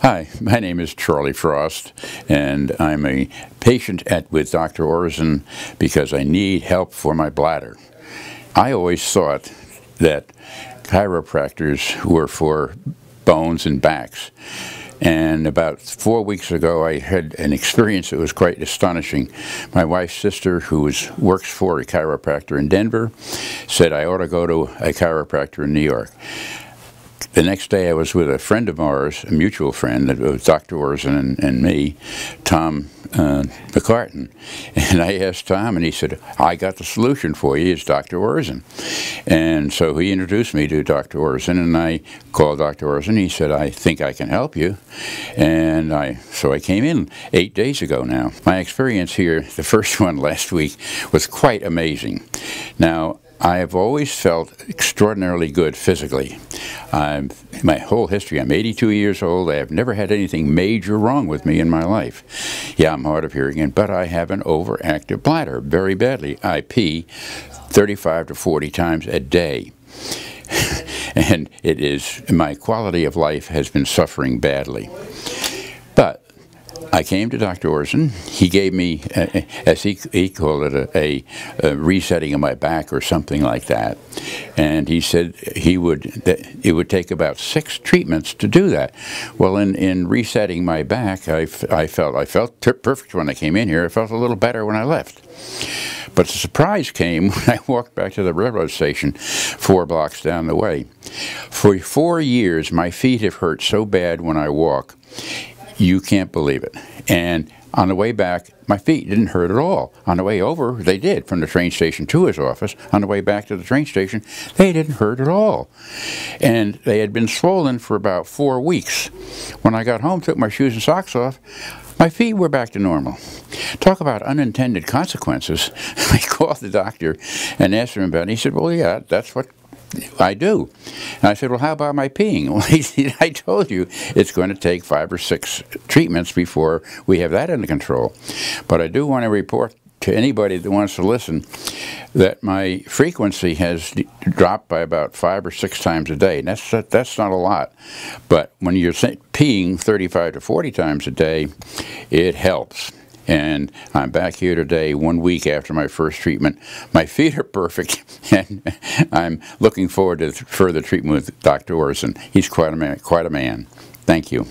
Hi, my name is Charlie Frost, and I'm a patient with Dr. Oerzen because I need help for my bladder. I always thought that chiropractors were for bones and backs. And about 4 weeks ago, I had an experience that was quite astonishing. My wife's sister, who works for a chiropractor in Denver, said I ought to go to a chiropractor in New York. The next day I was with a friend of ours, a mutual friend, it was Dr. Oerzen and me, Tom McCartan. And I asked Tom, and he said, I got the solution for you, it's Dr. Oerzen. And so he introduced me to Dr. Oerzen, and I called Dr. Oerzen. He said, I think I can help you. And so I came in 8 days ago now. My experience here, the first one last week, was quite amazing. Now, I have always felt extraordinarily good physically. My whole history, I'm 82 years old. I have never had anything major wrong with me in my life. Yeah, I'm hard of hearing, but I have an overactive bladder very badly. I pee 35 to 40 times a day. And my quality of life has been suffering badly. But I came to Dr. Oerzen. He gave me, as he called it, a resetting of my back or something like that. And he said it would take about 6 treatments to do that. Well, in resetting my back, I felt perfect when I came in here. I felt a little better when I left. But the surprise came when I walked back to the railroad station 4 blocks down the way. For 4 years, my feet have hurt so bad when I walk. You can't believe it. And on the way back, my feet didn't hurt at all. On the way over, they did, from the train station to his office. On the way back to the train station, they didn't hurt at all. And they had been swollen for about 4 weeks. When I got home, took my shoes and socks off, my feet were back to normal. Talk about unintended consequences. I called the doctor and asked him about it. He said, well, yeah, that's what I do. And I said, well, how about my peeing? Well, he said, I told you it's going to take 5 or 6 treatments before we have that under control. But I do want to report to anybody that wants to listen that my frequency has dropped by about 5 or 6 times a day. And that's not a lot. But when you're peeing 35 to 40 times a day, it helps. And I'm back here today, 1 week after my first treatment. My feet are perfect, and I'm looking forward to further treatment with Dr. Oerzen. He's quite a man. Thank you.